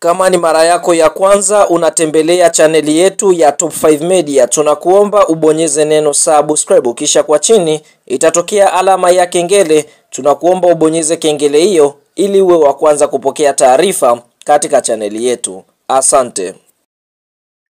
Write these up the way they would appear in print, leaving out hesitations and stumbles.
Kama ni mara yako ya kwanza unatembelea chaneli yetu ya Top 5 Media, tunakuomba ubonyeze neno subscribe, kisha kwa chini itatokea alama ya kengele. Tunakuomba ubonyeze kengele hiyo ili uwe wa kwanza kupokea taarifa katika chaneli yetu. Asante.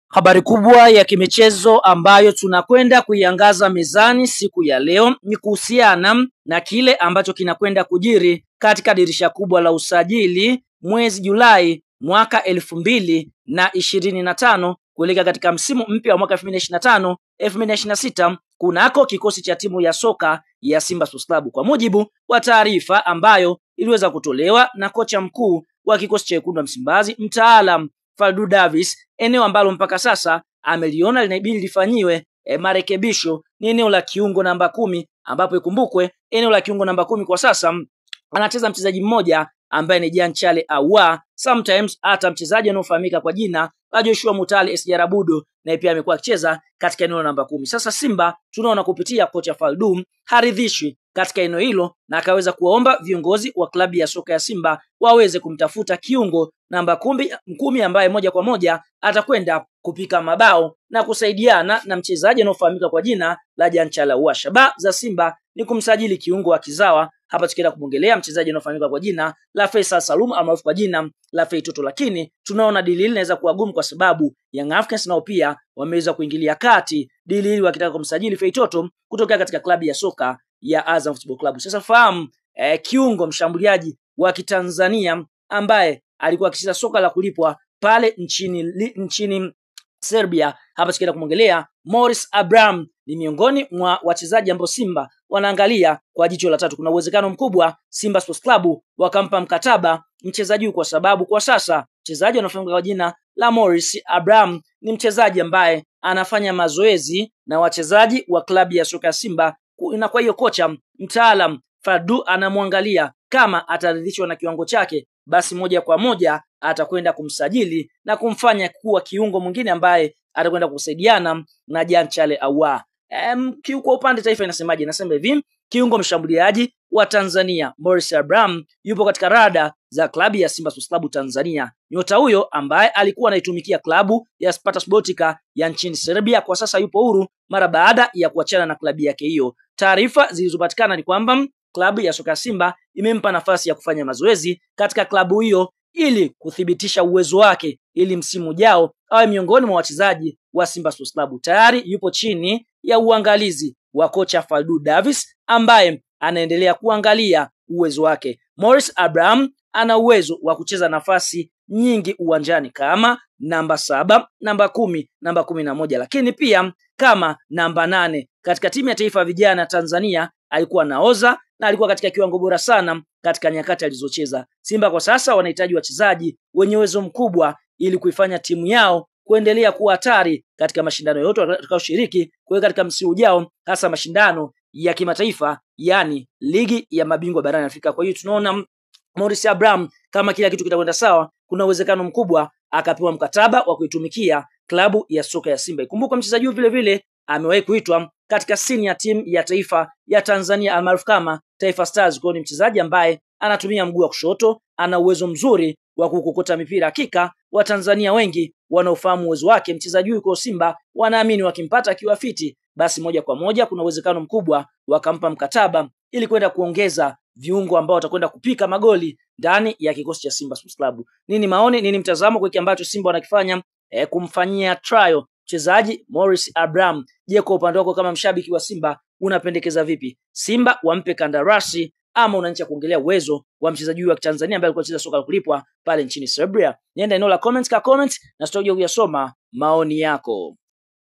Habari kubwa ya kimichezo ambayo tunakwenda kuiangaza mezani siku ya leo ni kuhusiana na kile ambacho kinakwenda kujiri katika dirisha kubwa la usajili mwezi Julai mwaka 2025 kuelekea katika msimu mpya wa mwaka 2025-2026 kunako kikosi cha timu ya soka ya Simba Sports Club, kwa mujibu wa taarifa ambayo iliweza kutolewa na kocha mkuu wa kikosi cha Wekundu wa Msimbazi mtaalam Fadlu Davis. Eneo ambalo mpaka sasa ameliona linabidi lifanyiwe marekebisho ni eneo la kiungo namba 10, ambapo ikumbukwe eneo la kiungo namba 10 kwa sasa anacheza mchezaji mmoja ambaye ni Jean Charles Ahoua, sometimes hata mchezaji anaofahamika kwa jina la Joshua Mutale Esjarabudo na pia amekuwa akicheza katika eneo la namba 10. Sasa Simba tunaona kupitia kocha Fadlu haridhishwi katika eneo hilo na akaweza kuwaomba viongozi wa klabu ya soka ya Simba waweze kumtafuta kiungo namba 10 ambaye moja kwa moja atakwenda kupika mabao na kusaidiana na mchezaji anaofahamika kwa jina la Jean Charles Ahoua. Shabaha za Simba ni kumsajili kiungo wa kizawa, hapa tukienda kumongelea mchezaji anaofahamika kwa jina la Faisal Salum maarufu kwa jina la Feitoto, lakini tunaona dili linaweza kuwa gumu kwa sababu Young Africans nao pia wameweza kuingilia kati dili hili wakitaka kumsajili Feitoto kutoka katika klabu ya soka ya Azam Football Club. Sasa fahamu kiungo mshambuliaji wa Kitanzania ambaye alikuwa akicheza soka la kulipwa pale nchini Serbia, hapa tukienda kumongelea Morris Abraham ni miongoni mwa wachezaji ambao Simba wanaangalia kwa jicho la tatu. Kuna uwezekano mkubwa Simba Sports Club wakampa mkataba mchezaji huyu, kwa sababu kwa sasa mchezaji anafahamika kwa jina la Morris Abraham ni mchezaji ambaye anafanya mazoezi na wachezaji wa klabu ya soka ya Simba, na kwa hiyo kocha mtaalam Fadlu anamwangalia kama ataridhishwa na kiwango chake, basi moja kwa moja atakwenda kumsajili na kumfanya kuwa kiungo mwingine ambaye atakwenda kusaidiana na Jean Charles Ahoua. Kwa upande taifa inasemaje? Nasema hivi, kiungo mshambuliaji wa Tanzania Morris Abraham yupo katika rada za klabu ya Simba Sports Club Tanzania. Nyota huyo ambaye alikuwa anaitumikia klabu ya Sparta Subotica ya nchini Serbia kwa sasa yupo huru mara baada ya kuachana na klabu yake hiyo. Taarifa zilizopatikana ni kwamba klabu ya soka Simba imempa nafasi ya kufanya mazoezi katika klabu hiyo ili kuthibitisha uwezo wake ili msimu ujao awe miongoni mwa wachezaji wa Simba Sports Club. Tayari yupo chini ya uangalizi wa kocha Fadlu Davis ambaye anaendelea kuangalia uwezo wake. Morris Abraham ana uwezo wa kucheza nafasi nyingi uwanjani kama namba 7, namba 10, namba 11, lakini pia kama namba 8 katika timu ya taifa ya vijana Tanzania. Alikuwa naoza na alikuwa katika kiwango bora sana katika nyakati alizocheza. Simba kwa sasa wanahitaji wachezaji wenye uwezo mkubwa ili kuifanya timu yao kuendelea kuwa hatari katika mashindano yote watakayoshiriki kuweka katika msimu ujao, hasa mashindano ya kimataifa, yani ligi ya mabingwa barani Afrika. Kwa hiyo tunaona Morris Abraham kama kila kitu kitakwenda sawa, kuna uwezekano mkubwa akapewa mkataba wa kuitumikia klabu ya soka ya Simba. Ikumbuka mchezaji huyu vile vile amewahi kuitwa katika senior team ya taifa ya Tanzania almaarufu kama Taifa Stars. Kwa ni mchezaji ambaye anatumia mguu wa kushoto, ana uwezo mzuri wa kukokota mipira. Hakika Watanzania wengi wanaofahamu uwezo wake mchezaji huyu kwa Simba wanaamini wakimpata akiwa fiti, basi moja kwa moja kuna uwezekano mkubwa wakampa mkataba ili kwenda kuongeza viungo ambao watakwenda kupika magoli ndani ya kikosi cha Simba Sports Club. Nini maoni, nini mtazamo kwa kile ambacho Simba wanakifanya kumfanyia trial mchezaji Morris Abraham? Je, kwa upande wako kama mshabiki wa Simba unapendekeza vipi? Simba wampe kandarasi ama unaacha kuongelea uwezo wa mchezaji wa Tanzania ambaye alikuwa anacheza soka la kulipwa pale nchini Serbia? Nenda eneo la comments na sitakuja kuyasoma maoni yako.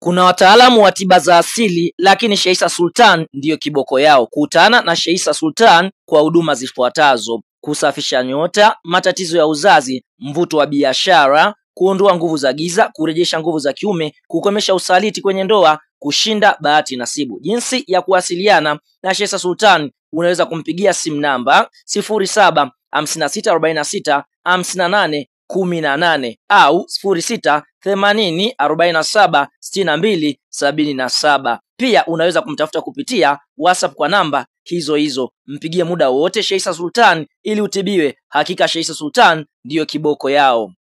Kuna wataalamu wa tiba za asili lakini Sheisa Sultan ndiyo kiboko yao. Kutana na Sheisa Sultan kwa huduma zifuatazo: kusafisha nyota, matatizo ya uzazi, mvuto wa biashara, kuondoa nguvu za giza, kurejesha nguvu za kiume, kukomesha usaliti kwenye ndoa, kushinda bahati nasibu. Jinsi ya kuwasiliana na Sheisa Sultan: unaweza kumpigia simu namba 0756465818 au 0680476277. Pia unaweza kumtafuta kupitia WhatsApp kwa namba hizo hizo. Mpigie muda wote Sheisa Sultan ili utibiwe. Hakika Sheisa Sultan ndiyo kiboko yao.